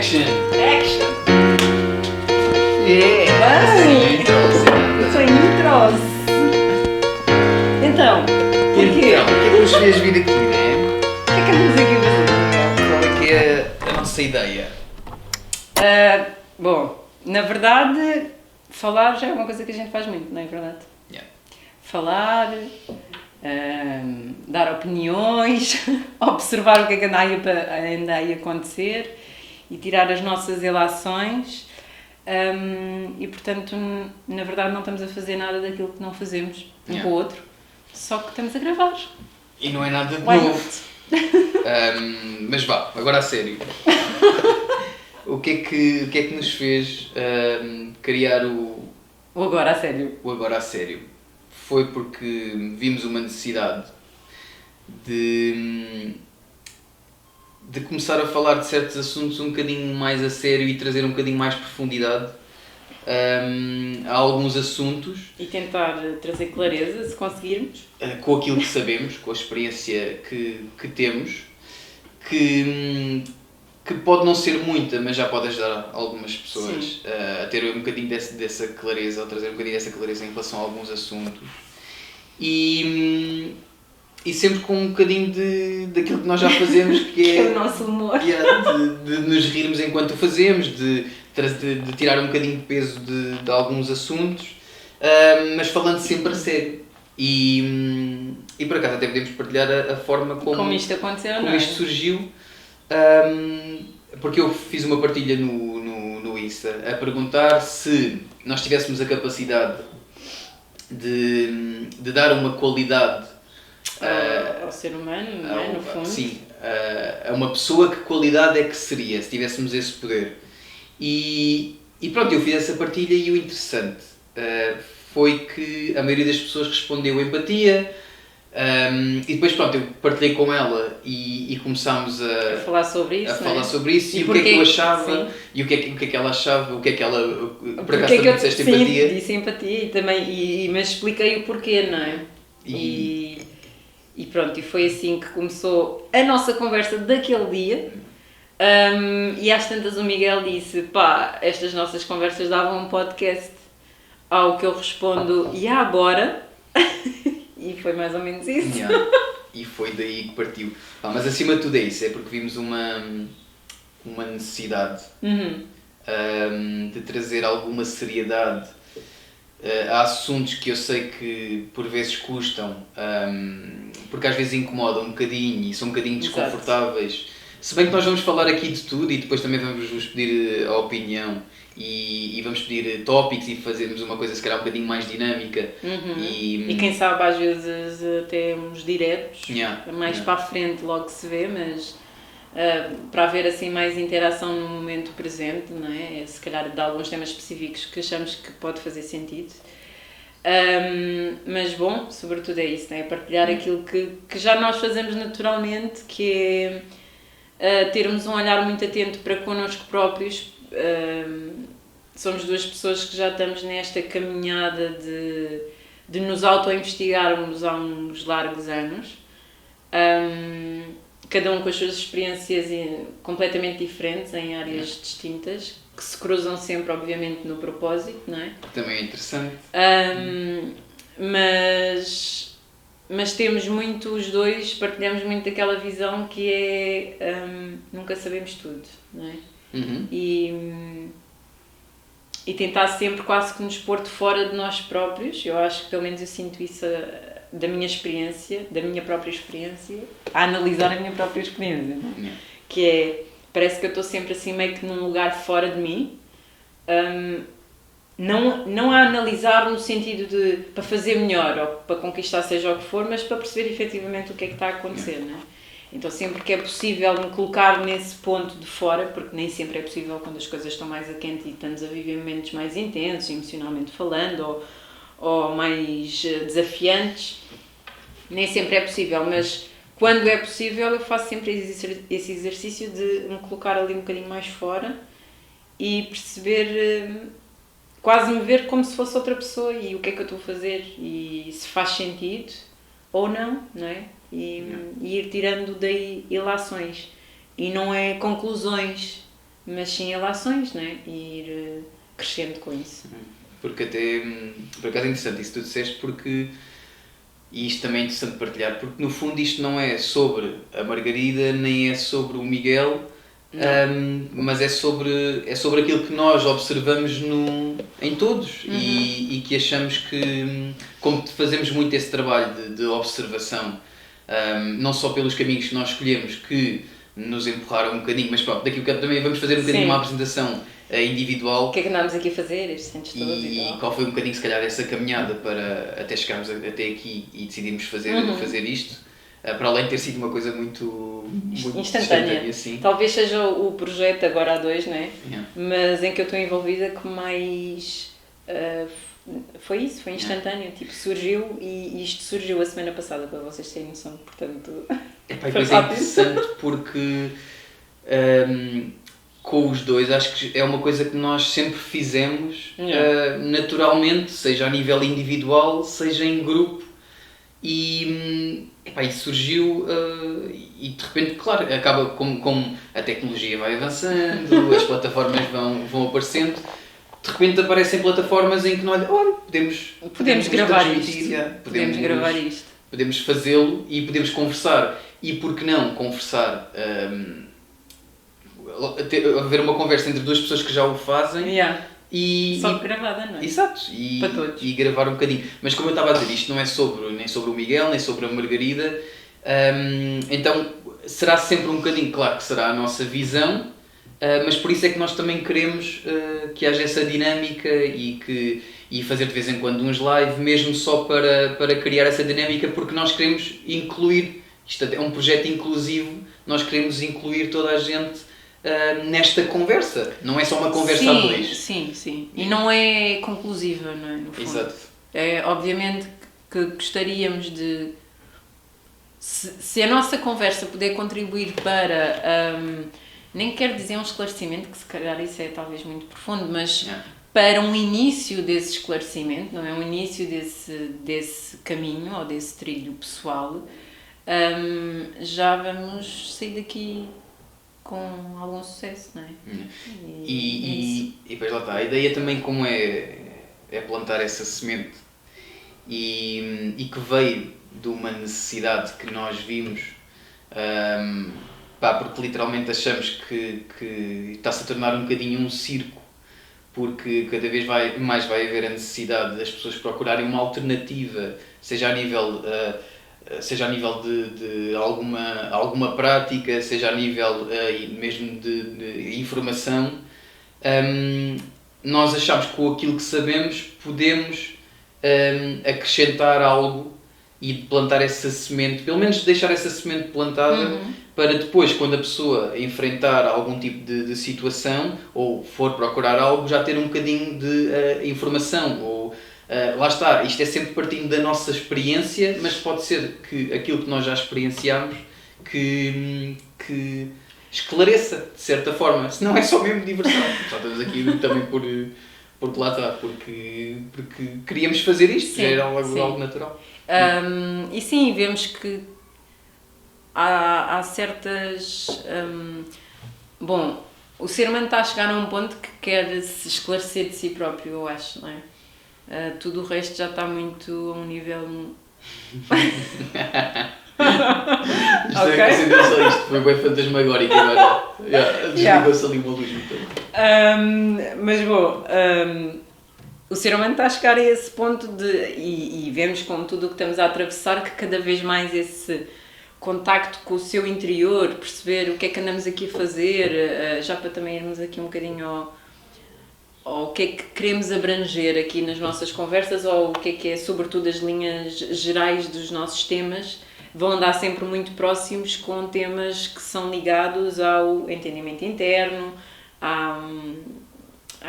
Action! Action! Yeah! Bem! Sem intros! Então, porquê? Então, o que é que nos fez vir aqui, né? O que é que andamos aqui a fazer? Qual é que é a nossa ideia? Bom, na verdade, falar já é uma coisa que a gente faz muito, não é verdade? Yeah. Falar, dar opiniões, observar o que é que anda aí a acontecer e tirar as nossas ilações. E portanto, na verdade, não estamos a fazer nada daquilo que não fazemos um com o outro, só que estamos a gravar. E não é nada de Why novo. Mas vá, agora a sério. O que é que nos fez criar o Agora a sério. Agora a sério? Foi porque vimos uma necessidade de começar a falar de certos assuntos um bocadinho mais a sério e trazer um bocadinho mais profundidade a alguns assuntos. E tentar trazer clareza, se conseguirmos. Com aquilo que sabemos, com a experiência que temos, que pode não ser muita, mas já pode ajudar algumas pessoas a ter um bocadinho dessa clareza, ou trazer um bocadinho dessa clareza em relação a alguns assuntos. E sempre com um bocadinho daquilo que nós já fazemos, que é o nosso humor. De nos rirmos enquanto o fazemos, de tirar um bocadinho de peso de alguns assuntos, mas falando sempre a sério. E por acaso até podemos partilhar a forma como isto aconteceu, como não é? isto surgiu, porque eu fiz uma partilha no Insta a perguntar se nós tivéssemos a capacidade de dar uma qualidade ao ser humano, não é? No fundo. Sim, a uma pessoa, que qualidade é que seria se tivéssemos esse poder? E pronto, eu fiz essa partilha e o interessante foi que a maioria das pessoas respondeu empatia, e depois pronto, eu partilhei com ela e começámos a falar sobre isso, falar sobre isso e o que é que eu achava, e o que é que ela achava, o que é que ela, por acaso também disseste empatia. Sim, disse empatia e também, mas expliquei o porquê, não é? E pronto, e foi assim que começou a nossa conversa daquele dia. E às tantas o Miguel disse, pá, estas nossas conversas davam um podcast. Ao que eu respondo, bora. E foi mais ou menos isso. E foi daí que partiu. Mas acima de tudo é isso, é porque vimos uma necessidade de trazer alguma seriedade a assuntos que eu sei que por vezes custam, porque às vezes incomodam um bocadinho e são um bocadinho desconfortáveis. Exato. Se bem que nós vamos falar aqui de tudo e depois também vamos vos pedir a opinião e vamos pedir tópicos e fazermos uma coisa se calhar um bocadinho mais dinâmica. E quem sabe às vezes até uns diretos, mais para a frente logo se vê, mas para haver assim mais interação no momento presente, não é? Se calhar de alguns temas específicos que achamos que pode fazer sentido. Mas bom, sobretudo é isso, não é? Partilhar aquilo que já nós fazemos naturalmente, que é termos um olhar muito atento para connosco próprios. Somos duas pessoas que já estamos nesta caminhada de nos auto-investigarmos há uns largos anos, cada um com as suas experiências completamente diferentes em áreas distintas, que se cruzam sempre obviamente no propósito, não é? Também é interessante. Mas temos muito, os dois, partilhamos muito daquela visão que é nunca sabemos tudo, não é? E tentar sempre quase que nos pôr de fora de nós próprios. Eu acho que pelo menos eu sinto isso da minha experiência, da minha própria experiência, a analisar a minha própria experiência, não é? Que é, parece que eu estou sempre assim meio que num lugar fora de mim, não a analisar no sentido de para fazer melhor ou para conquistar seja o que for, mas para perceber efetivamente o que é que está a acontecer, não é? Então sempre que é possível me colocar nesse ponto de fora, porque nem sempre é possível quando as coisas estão mais a quente e estamos a viver momentos mais intensos, emocionalmente falando, ou mais desafiantes, nem sempre é possível, mas quando é possível eu faço sempre esse exercício de me colocar ali um bocadinho mais fora e perceber, quase me ver como se fosse outra pessoa e o que é que eu estou a fazer e se faz sentido ou não, não é? E ir tirando daí ilações. E não é conclusões, mas sim ações, não é? E ir crescendo com isso. Porque até, por acaso é interessante isso que tu disseste, porque, e isto também é interessante partilhar, porque no fundo isto não é sobre a Margarida, nem é sobre o Miguel, mas é sobre aquilo que nós observamos em todos e que achamos que, como fazemos muito esse trabalho de observação, não só pelos caminhos que nós escolhemos que nos empurraram um bocadinho, mas pronto, daqui a bocado também vamos fazer um bocadinho uma apresentação individual. O que é que andámos aqui a fazer estes anos todos e qual foi um bocadinho se calhar essa caminhada para até chegarmos até aqui e decidimos fazer isto, para além de ter sido uma coisa muito instantânea assim. Talvez seja o projeto agora há 2, não é? Yeah. Mas em que eu estou envolvida que mais foi isso, foi instantâneo, tipo, surgiu e isto surgiu a semana passada, para vocês terem noção, portanto foi interessante porque com os dois acho que é uma coisa que nós sempre fizemos naturalmente, seja a nível individual, seja em grupo, e surgiu e de repente, claro, acaba como a tecnologia vai avançando, as plataformas vão aparecendo, de repente aparecem plataformas em que nós podemos gravar isto, podemos fazê-lo e podemos conversar, e por que não conversar, haver uma conversa entre duas pessoas que já o fazem só gravada, não é? Exato, para todos. E gravar um bocadinho. Mas como eu estava a dizer, isto não é nem sobre o Miguel, nem sobre a Margarida, então será sempre um bocadinho, claro que será a nossa visão, mas por isso é que nós também queremos que haja essa dinâmica e fazer de vez em quando uns live, mesmo só para criar essa dinâmica, porque nós queremos incluir, isto é um projeto inclusivo, nós queremos incluir toda a gente nesta conversa, não é só uma conversa a dois. Sim, e não é conclusiva, não é? No fundo. Exato. Obviamente que gostaríamos de, se a nossa conversa puder contribuir para, nem quero dizer um esclarecimento, que se calhar isso é talvez muito profundo, mas para um início desse esclarecimento, não é? Um início desse caminho ou desse trilho pessoal, já vamos sair daqui com algum sucesso, não é? E depois lá está, a ideia também como é plantar essa semente e que veio de uma necessidade que nós vimos, porque literalmente achamos que está-se a tornar um bocadinho um circo, porque cada vez mais vai haver a necessidade das pessoas procurarem uma alternativa, seja a nível de alguma prática, seja a nível mesmo de informação. Nós achamos que com aquilo que sabemos podemos acrescentar algo e plantar essa semente, pelo menos deixar essa semente plantada, para depois, quando a pessoa enfrentar algum tipo de situação ou for procurar algo, já ter um bocadinho de informação. Ou lá está, isto é sempre partindo da nossa experiência, mas pode ser que aquilo que nós já experienciamos que esclareça de certa forma, se não é só mesmo diversão. Só estamos aqui também porque lá está, porque queríamos fazer isto, já era algo natural. E sim, vemos que há certas... bom, o ser humano está a chegar a um ponto que quer se esclarecer de si próprio, eu acho, não é? Tudo o resto já está muito a um nível... Isto foi bem fantasmagórico agora. Desligou-se ali uma luz. Mas bom, o ser humano está a chegar a esse ponto e vemos com tudo o que estamos a atravessar que cada vez mais esse contacto com o seu interior, perceber o que é que andamos aqui a fazer, já para também irmos aqui um bocadinho ao que é que queremos abranger aqui nas nossas conversas, ou o que é sobretudo as linhas gerais dos nossos temas, vão andar sempre muito próximos com temas que são ligados ao entendimento interno, à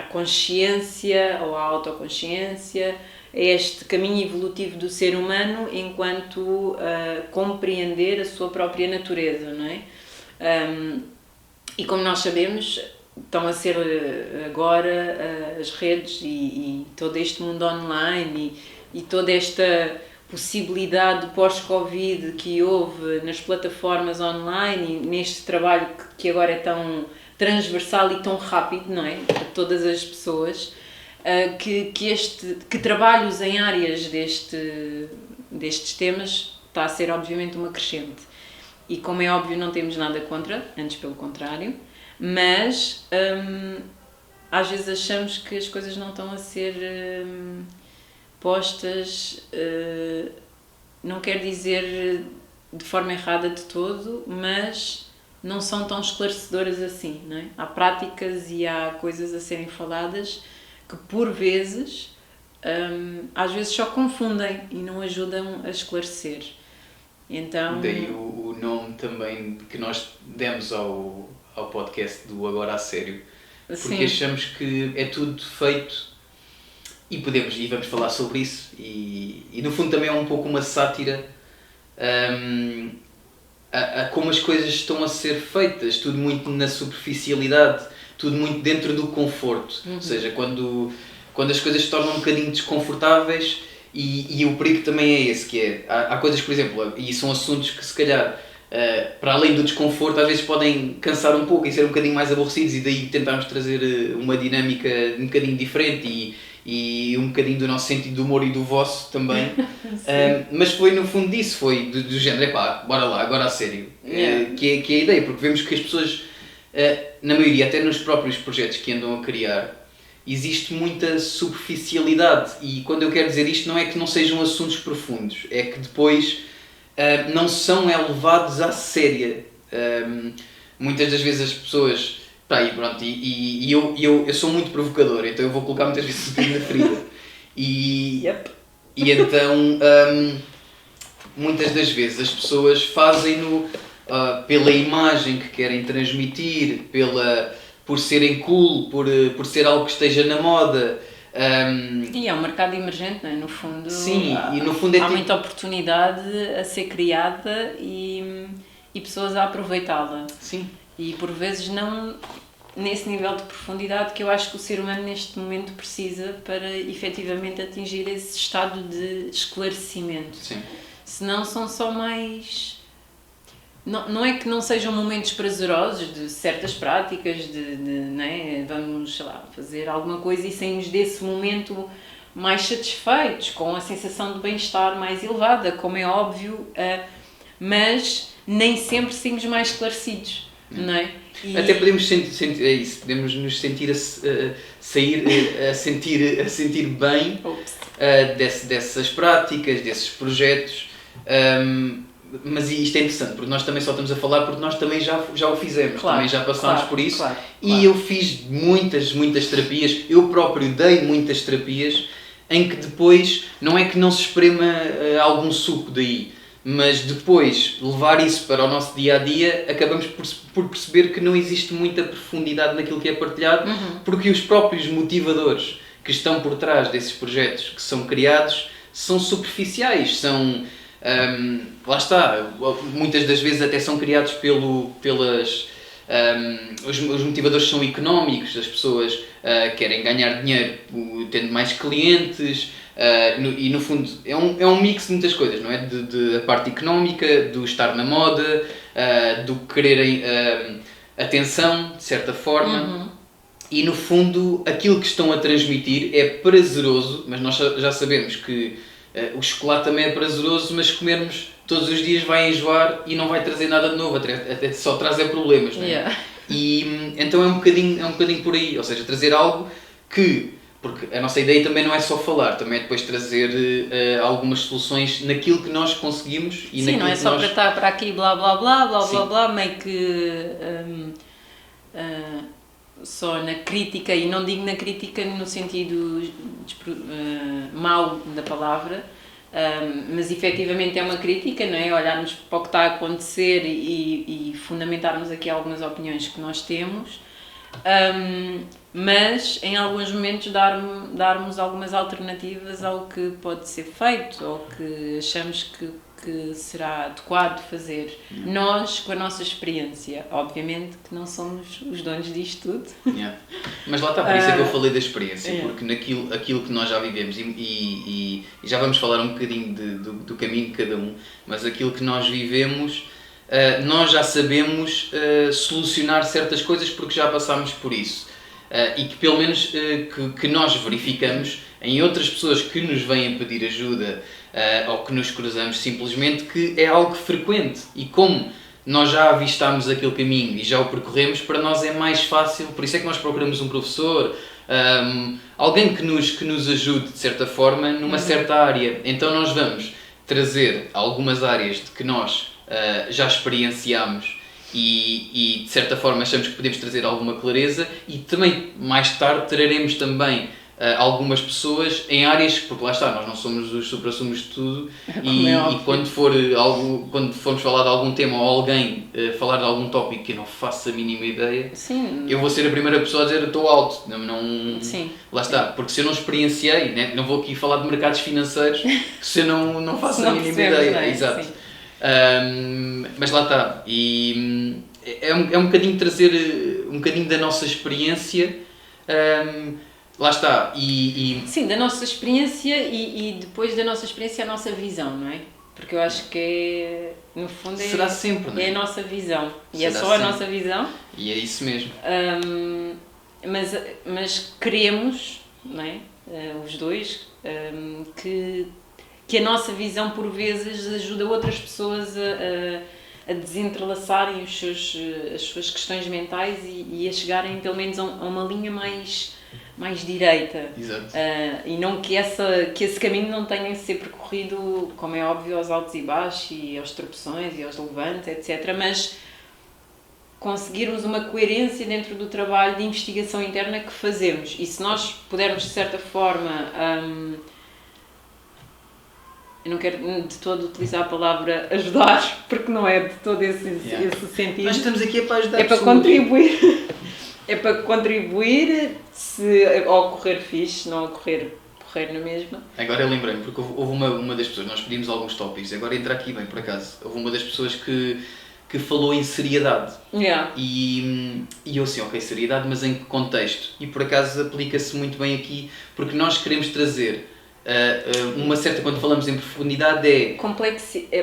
consciência ou à autoconsciência, a este caminho evolutivo do ser humano enquanto compreender a sua própria natureza, não é? E como nós sabemos, estão a ser agora as redes e todo este mundo online e toda esta possibilidade do pós-Covid que houve nas plataformas online e neste trabalho que agora é tão transversal e tão rápido, não é? Para todas as pessoas, que trabalhos em áreas destes temas está a ser obviamente uma crescente. E como é óbvio não temos nada contra, antes pelo contrário, mas às vezes achamos que as coisas não estão a ser postas, não quer dizer de forma errada de todo, mas não são tão esclarecedoras assim, não é? Há práticas e há coisas a serem faladas que por vezes, às vezes só confundem e não ajudam a esclarecer. Então... Daí o nome também que nós demos ao podcast do Agora a Sério, porque achamos que é tudo feito e vamos falar sobre isso e no fundo também é um pouco uma sátira a como as coisas estão a ser feitas, tudo muito na superficialidade, tudo muito dentro do conforto, ou seja, quando as coisas se tornam um bocadinho desconfortáveis e o perigo também é esse, que é, há coisas, por exemplo, e são assuntos que se calhar para além do desconforto às vezes podem cansar um pouco e ser um bocadinho mais aborrecidos e daí tentarmos trazer uma dinâmica um bocadinho diferente e um bocadinho do nosso sentido de humor e do vosso também. Mas foi no fundo disso, foi do género, bora lá, agora a sério. Que é a ideia, porque vemos que as pessoas, na maioria, até nos próprios projetos que andam a criar, existe muita superficialidade e quando eu quero dizer isto não é que não sejam assuntos profundos, é que depois não são levados à séria. Muitas das vezes as pessoas... eu sou muito provocador, então eu vou colocar muitas vezes o dedo na ferida. E então, muitas das vezes as pessoas fazem-no pela imagem que querem transmitir, por serem cool, por ser algo que esteja na moda. E é um mercado emergente, não é? No fundo, sim, e no fundo há muita oportunidade a ser criada e pessoas a aproveitá-la. Sim. E por vezes não nesse nível de profundidade que eu acho que o ser humano neste momento precisa para efetivamente atingir esse estado de esclarecimento. Sim. Senão são só mais... Não é que não sejam momentos prazerosos de certas práticas, não é? Vamos, sei lá, fazer alguma coisa e saímos desse momento mais satisfeitos, com a sensação de bem-estar mais elevada, como é óbvio, mas nem sempre saímos mais esclarecidos, não é? Até podemos sentir é isso, podemos nos sentir a sentir bem dessas práticas, desses projetos. Mas isto é interessante, porque nós também só estamos a falar porque nós também já o fizemos, também já passámos por isso. E eu fiz muitas terapias, eu próprio dei muitas terapias, em que depois, não é que não se esprema algum suco daí, mas depois levar isso para o nosso dia-a-dia, acabamos por perceber que não existe muita profundidade naquilo que é partilhado, porque os próprios motivadores que estão por trás desses projetos que são criados são superficiais, são... lá está, muitas das vezes até são criados os motivadores são económicos, as pessoas querem ganhar dinheiro tendo mais clientes e no fundo é um mix de muitas coisas, não é? De a parte económica, do estar na moda, do quererem atenção de certa forma. E no fundo aquilo que estão a transmitir é prazeroso, mas nós já sabemos que o chocolate também é prazeroso, mas comermos todos os dias vai enjoar e não vai trazer nada de novo, até só traz problemas, não é? Yeah. E então é um bocadinho por aí, ou seja, trazer algo que, porque a nossa ideia também não é só falar, também é depois trazer algumas soluções naquilo que nós conseguimos e sim, naquilo não é que só nós... para estar para aqui blá blá blá blá blá blá, meio que só na crítica, e não digo na crítica no sentido mau da palavra, mas efetivamente é uma crítica, não é? Olharmos para o que está a acontecer e fundamentarmos aqui algumas opiniões que nós temos, mas em alguns momentos darmos algumas alternativas ao que pode ser feito ou que achamos que que será adequado fazer. Nós, com a nossa experiência, obviamente que não somos os donos disto tudo. Mas lá está, por isso é que eu falei da experiência, porque aquilo que nós já vivemos, e já vamos falar um bocadinho do caminho de cada um, mas aquilo que nós vivemos, nós já sabemos solucionar certas coisas porque já passámos por isso. E que pelo menos que nós verificamos em outras pessoas que nos vêm pedir ajuda ou que nos cruzamos simplesmente, que é algo frequente, e como nós já avistámos aquele caminho e já o percorremos, para nós é mais fácil, por isso é que nós procuramos um professor, alguém que nos ajude de certa forma numa certa área. Então nós vamos trazer algumas áreas de que nós já experienciamos e de certa forma achamos que podemos trazer alguma clareza, e também mais tarde traremos também algumas pessoas em áreas, porque lá está, nós não somos os supra-sumos de tudo, e quando formos falar de algum tema ou alguém falar de algum tópico que eu não faço a mínima ideia, eu vou ser a primeira pessoa a dizer estou alto, lá está, porque se eu não experienciei, né, não vou aqui falar de mercados financeiros se eu não faço a mínima ideia. Exato. Mas lá está, e é um bocadinho trazer um bocadinho da nossa experiência. Lá está, Sim, da nossa experiência e depois da nossa experiência a nossa visão, não é? Porque eu acho que no fundo será sempre, não é? É a nossa visão. E será é só sempre a nossa visão. E é isso mesmo. Mas queremos, não é? Os dois, que a nossa visão por vezes ajuda outras pessoas a desentrelaçarem as suas questões mentais e a chegarem pelo menos a uma linha mais direita. Exato. E não que esse caminho não tenha de ser percorrido, como é óbvio, aos altos e baixos e aos tropeções e aos levantes, etc. Mas conseguirmos uma coerência dentro do trabalho de investigação interna que fazemos. E se nós pudermos, de certa forma, eu não quero de todo utilizar a palavra ajudar, porque não é de todo esse sentido. Nós estamos aqui para ajudar pessoas. Contribuir. É para contribuir, se ocorrer fixe, se não ocorrer, correr na mesma. Agora eu lembrei-me, porque houve uma das pessoas, nós pedimos alguns tópicos, agora entra aqui bem, por acaso, houve uma das pessoas que falou em seriedade. E eu assim, ok, seriedade, mas em que contexto? E por acaso aplica-se muito bem aqui, porque nós queremos trazer uma certa, quando falamos em profundidade,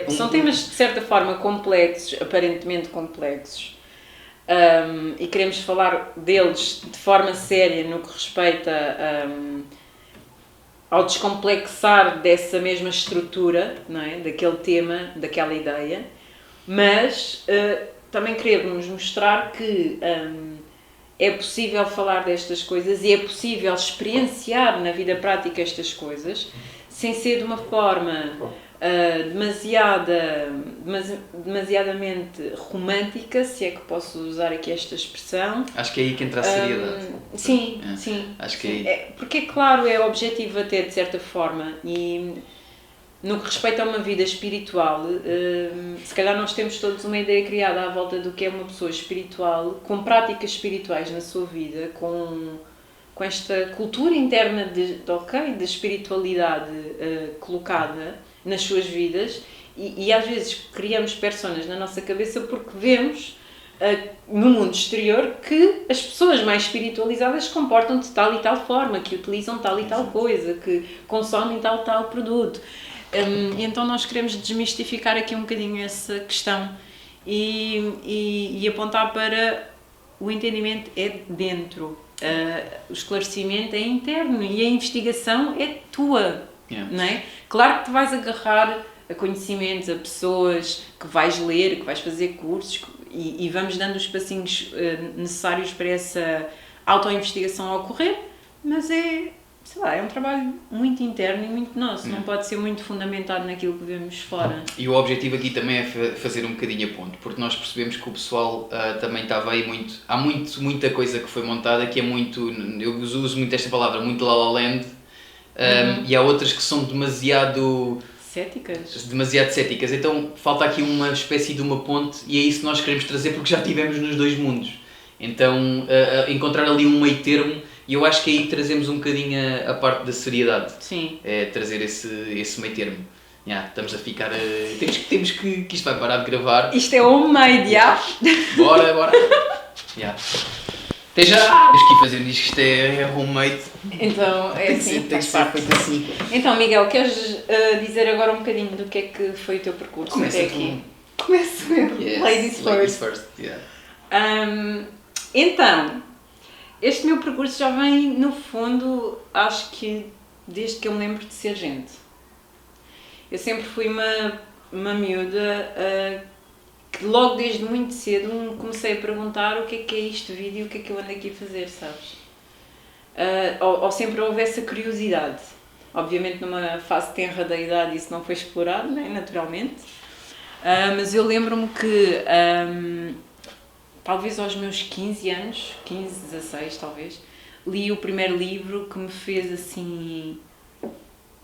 são temas de certa forma complexos, aparentemente complexos. E queremos falar deles de forma séria no que respeita ao descomplexar dessa mesma estrutura, não é? Daquele tema, daquela ideia, mas também queremos mostrar que é possível falar destas coisas e é possível experienciar na vida prática estas coisas sem ser de uma forma demasiadamente romântica, se é que posso usar aqui esta expressão. Acho que é aí que entra a seriedade. Sim. Acho que é aí. Porque, claro, é objetivo até de certa forma, e no que respeita a uma vida espiritual, se calhar nós temos todos uma ideia criada à volta do que é uma pessoa espiritual, com práticas espirituais na sua vida, com esta cultura interna de espiritualidade colocada nas suas vidas, e às vezes criamos personas na nossa cabeça porque vemos no mundo exterior que as pessoas mais espiritualizadas se comportam de tal e tal forma, que utilizam tal e tal coisa, que consomem tal e tal produto. E então nós queremos desmistificar aqui um bocadinho essa questão e apontar para o entendimento é dentro, o esclarecimento é interno e a investigação é tua. Não é? Claro que te vais agarrar a conhecimentos, a pessoas, que vais ler, que vais fazer cursos e vamos dando os passinhos necessários para essa autoinvestigação ocorrer, mas é um trabalho muito interno e muito nosso, não pode ser muito fundamentado naquilo que vemos fora. E o objetivo aqui também é fazer um bocadinho a ponto, porque nós percebemos que o pessoal também estava aí há muita coisa que foi montada que é muito, eu uso muito esta palavra, muito La La Land. E há outras que são demasiado céticas, então falta aqui uma espécie de uma ponte e é isso que nós queremos trazer porque já estivemos nos dois mundos, então encontrar ali um meio termo, e eu acho que aí trazemos um bocadinho a parte da seriedade. Sim. É trazer esse meio termo, Estamos a ficar... Temos que isto vai parar de gravar. Isto é homemade, já? Bora. Até já! Temos que ir fazer isto, é homemade. Então, é assim, tem que ser feito assim. Então, Miguel, queres dizer agora um bocadinho do que é que foi o teu percurso Começa até aqui? Começo eu. Yes, Ladies first. Yeah. Então, este meu percurso já vem, no fundo, acho que desde que eu me lembro de ser gente. Eu sempre fui uma miúda que logo desde muito cedo me comecei a perguntar o que é isto de vídeo e o que é que eu ando aqui a fazer, sabes? Ou sempre houve essa curiosidade. Obviamente numa fase tenra da idade isso não foi explorado, né? Naturalmente. Mas eu lembro-me que talvez aos meus 15 anos, 15, 16 talvez, li o primeiro livro que me fez assim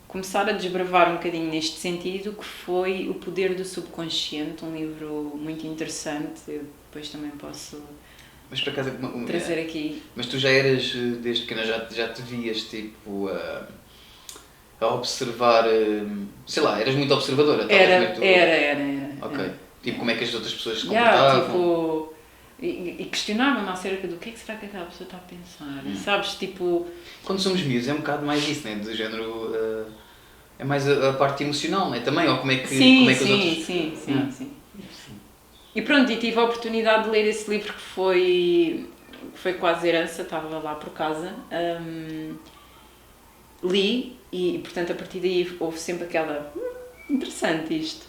começar a desbravar um bocadinho neste sentido, que foi O Poder do Subconsciente, um livro muito interessante. Eu depois também posso trazer aqui. Mas tu já eras, desde pequena, já te vias tipo a observar, sei lá, eras muito observadora? Era. Ok. Era. Tipo, como é que as outras pessoas se comportavam? Tipo, e questionava-me acerca do que é que será que aquela pessoa está a pensar, sabes, tipo... Quando somos miúdos é um bocado mais isso, né? Do género, é mais a parte emocional, né? Também, ou como é que os outros... Sim. E pronto, e tive a oportunidade de ler esse livro que foi quase herança, estava lá por casa, li e portanto a partir daí houve sempre aquela, interessante isto.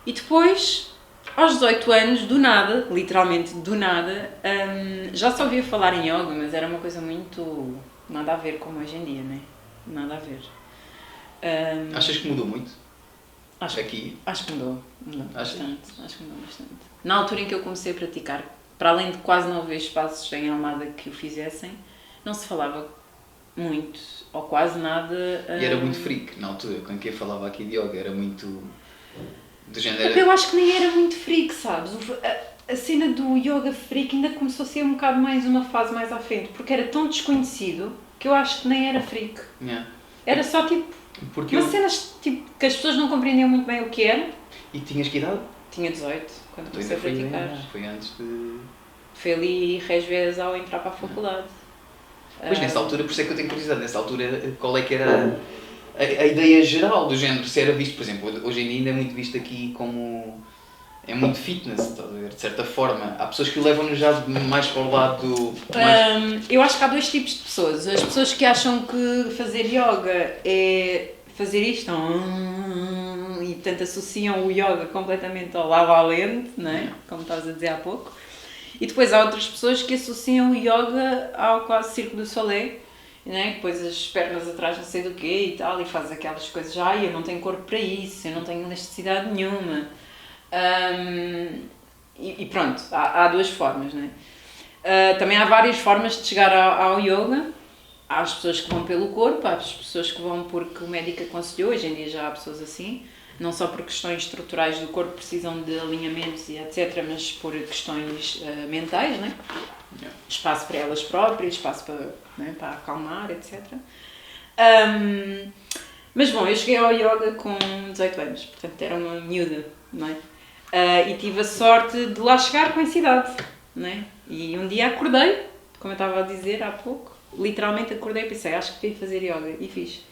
E depois, aos 18 anos, do nada, literalmente do nada, já só ouvia falar em yoga, mas era uma coisa muito... nada a ver como hoje em dia, né? Nada a ver. Achas que mudou muito? Acho que mudou bastante. Acho que mudou bastante. Na altura em que eu comecei a praticar, para além de quase não haver espaços em Almada que o fizessem, não se falava muito, ou quase nada. E era muito freak na altura, quando quem falava aqui de yoga, era muito... do género... Eu acho que nem era muito freak, sabes? A cena do yoga freak ainda começou a ser um bocado mais uma fase mais à frente, porque era tão desconhecido que eu acho que nem era freak. Yeah. Era só tipo... Porque umas cenas tipo, que as pessoas não compreendiam muito bem o que era. E tinhas que idade? Tinha 18, quando comecei a praticar. Foi antes de... Foi ali résveas ao entrar para a faculdade. Pois nessa altura, por isso é que eu tenho curiosidade, nessa altura qual é que era a ideia geral do género, se era visto, por exemplo, hoje em dia ainda é muito visto aqui como... é muito fitness, estás a ver, de certa forma. Há pessoas que o levam já mais para o lado... Eu acho que há dois tipos de pessoas. As pessoas que acham que fazer yoga é fazer isto e portanto associam o yoga completamente ao La La Land, não é? Como estavas a dizer há pouco. E depois há outras pessoas que associam o yoga ao quase Cirque du Soleil, né? Depois as pernas atrás não sei do quê e tal, e faz aquelas coisas, eu não tenho corpo para isso, eu não tenho elasticidade nenhuma. E pronto, há duas formas, né? Também há várias formas de chegar ao yoga. Há as pessoas que vão pelo corpo, há as pessoas que vão porque o médico aconselhou, hoje em dia já há pessoas assim, não só por questões estruturais do corpo precisam de alinhamentos e etc, mas por questões mentais, né? Espaço para elas próprias, espaço para acalmar, etc. Mas bom, eu cheguei ao yoga com 18 anos, portanto era uma miúda, não é? E tive a sorte de lá chegar com essa idade, não é? E um dia acordei, como eu estava a dizer há pouco, literalmente acordei e pensei, acho que devia fazer yoga, e fiz.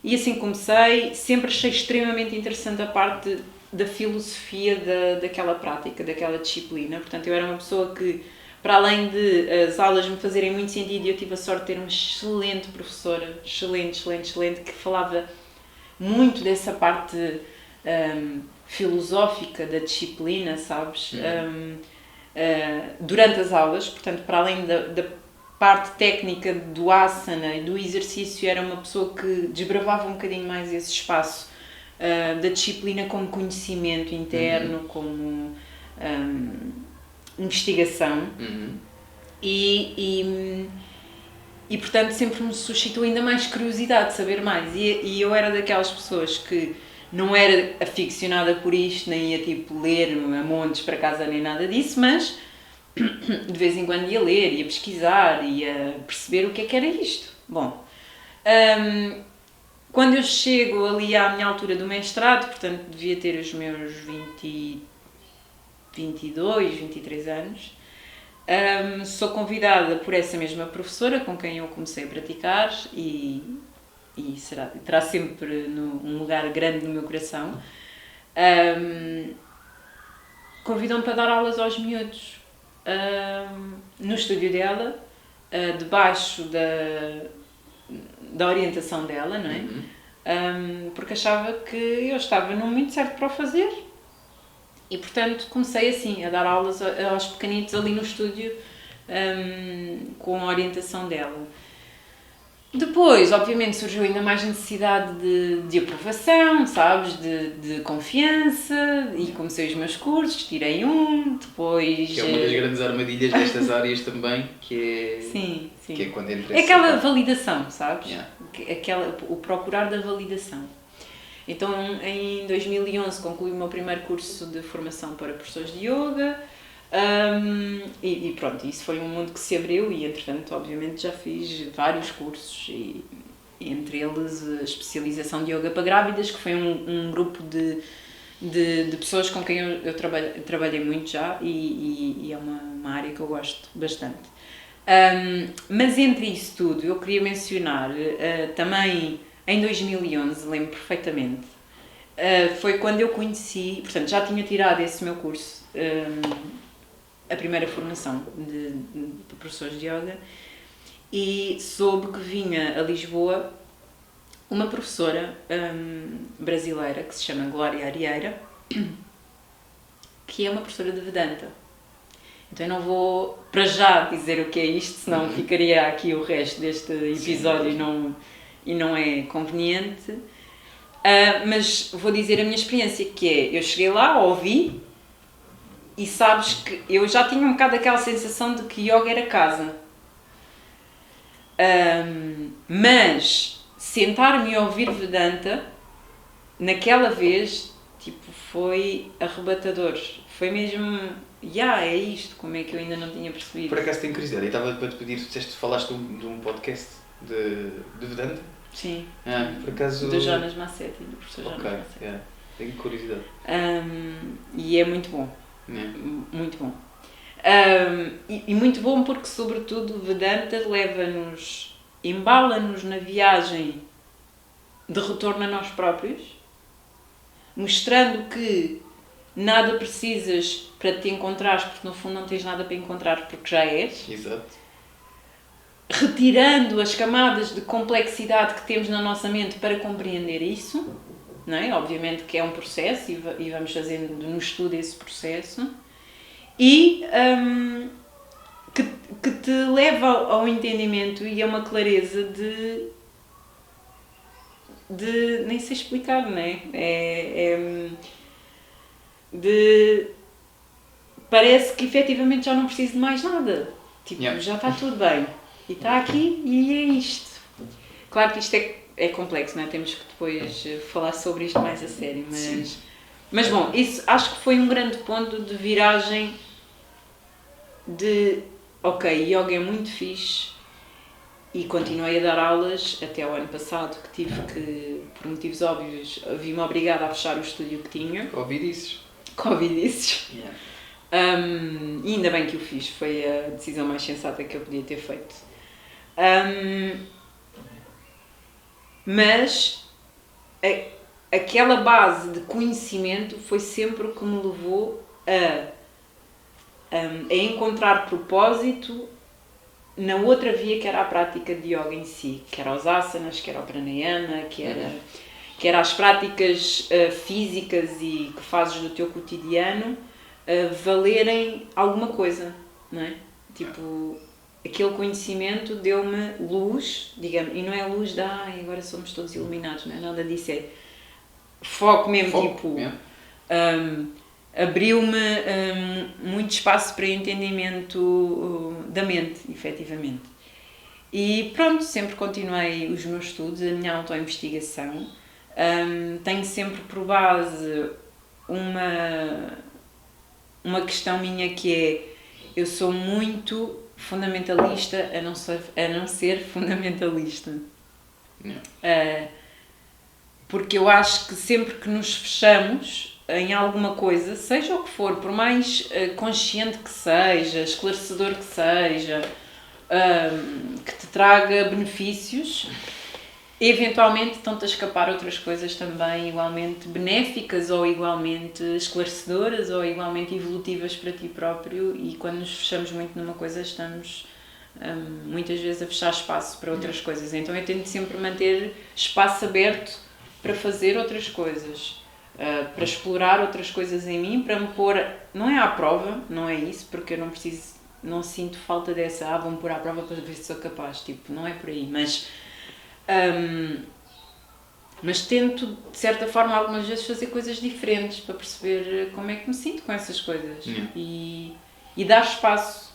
E assim comecei, sempre achei extremamente interessante a parte da filosofia daquela prática, daquela disciplina. Portanto, eu era uma pessoa que, para além de as aulas me fazerem muito sentido, eu tive a sorte de ter uma excelente professora, excelente, que falava muito dessa parte filosófica da disciplina, sabes? Durante as aulas, portanto, para além da parte técnica do asana e do exercício, era uma pessoa que desbravava um bocadinho mais esse espaço da disciplina como conhecimento interno, como investigação. E portanto sempre me suscitou ainda mais curiosidade de saber mais. E eu era daquelas pessoas que não era aficionada por isto, nem ia tipo ler a montes para casa nem nada disso, mas de vez em quando ia ler, ia pesquisar, ia perceber o que é que era isto. Bom, Quando eu chego ali à minha altura do mestrado, portanto devia ter os meus 22, 23 anos, sou convidada por essa mesma professora com quem eu comecei a praticar e terá sempre um lugar grande no meu coração. Convidam-me para dar aulas aos miúdos no estúdio dela, debaixo da orientação dela, não é? Porque achava que eu estava no momento certo para o fazer e, portanto, comecei assim a dar aulas aos pequenitos ali no estúdio com a orientação dela. Depois, obviamente, surgiu ainda mais necessidade de aprovação, sabes, de confiança, e comecei os meus cursos, tirei depois... Que é uma das grandes armadilhas destas áreas também, que é... Sim. Que é quando entra é aquela validação, sabes? Yeah. O procurar da validação. Então, em 2011, concluí o meu primeiro curso de formação para professores de yoga, e pronto, isso foi um mundo que se abriu e, entretanto, obviamente já fiz vários cursos, e entre eles a especialização de yoga para grávidas, que foi um grupo de pessoas com quem eu trabalhei muito já, e é uma área que eu gosto bastante. Mas entre isso tudo, eu queria mencionar também em 2011, lembro perfeitamente, foi quando eu conheci, portanto já tinha tirado esse meu curso, a primeira formação de professores de yoga, e soube que vinha a Lisboa uma professora brasileira que se chama Glória Arieira, que é uma professora de Vedanta. Então eu não vou para já dizer o que é isto, senão ficaria aqui o resto deste episódio. Sim. E não é conveniente. Mas vou dizer a minha experiência, que é, eu cheguei lá, ouvi, e sabes que eu já tinha um bocado aquela sensação de que yoga era casa. Mas sentar-me e ouvir Vedanta, naquela vez, tipo, foi arrebatador. Foi mesmo, é isto, como é que eu ainda não tinha percebido. Por acaso tenho curiosidade, eu estava para te pedir, falaste de um podcast de Vedanta? Sim, por acaso... do Jonas Massetti, do professor Jonas Massetti. Tenho curiosidade. E é muito bom, muito bom. E muito bom porque, sobretudo, Vedanta leva-nos, embala-nos na viagem de retorno a nós próprios, mostrando que nada precisas para te encontrares, porque no fundo não tens nada para encontrar porque já és. Exato. Retirando as camadas de complexidade que temos na nossa mente para compreender isso, não é? Obviamente que é um processo e vamos fazendo no estudo esse processo, e que te leva ao entendimento e a uma clareza de nem sei explicar, não é? Parece que efetivamente já não preciso de mais nada, tipo, já está tudo bem, e está aqui e é isto. Claro que isto é complexo, não é? Temos que depois falar sobre isto mais a sério, mas bom, isso acho que foi um grande ponto de viragem de, ok, yoga é muito fixe, e continuei a dar aulas até ao ano passado, que tive que, por motivos óbvios, vi-me obrigada a fechar o estúdio que tinha. Covidices. E ainda bem que o fiz, foi a decisão mais sensata que eu podia ter feito. Mas aquela base de conhecimento foi sempre o que me levou a encontrar propósito na outra via, que era a prática de yoga em si, que era os asanas, que era o pranayama, que era as práticas físicas e que fazes do teu cotidiano valerem alguma coisa, não é? Tipo, aquele conhecimento deu-me luz, digamos, e não é luz de agora somos todos iluminados, não é? Nada disso, é foco mesmo, abriu-me muito espaço para entendimento da mente, efetivamente. E pronto, sempre continuei os meus estudos, a minha autoinvestigação. Tenho sempre por base uma questão minha, que é, eu sou muito fundamentalista a não ser fundamentalista. Porque eu acho que sempre que nos fechamos em alguma coisa, seja o que for, por mais consciente que seja, esclarecedor que seja, que te traga benefícios, eventualmente estão-te a escapar outras coisas também igualmente benéficas ou igualmente esclarecedoras ou igualmente evolutivas para ti próprio, e quando nos fechamos muito numa coisa estamos muitas vezes a fechar espaço para outras coisas. Então eu tento sempre manter espaço aberto para fazer outras coisas, para explorar outras coisas em mim, para me pôr, não é à prova, não é isso, porque eu não sinto falta dessa, vou-me pôr à prova para ver se sou capaz, tipo, não é por aí, mas tento, de certa forma, algumas vezes fazer coisas diferentes para perceber como é que me sinto com essas coisas e dar espaço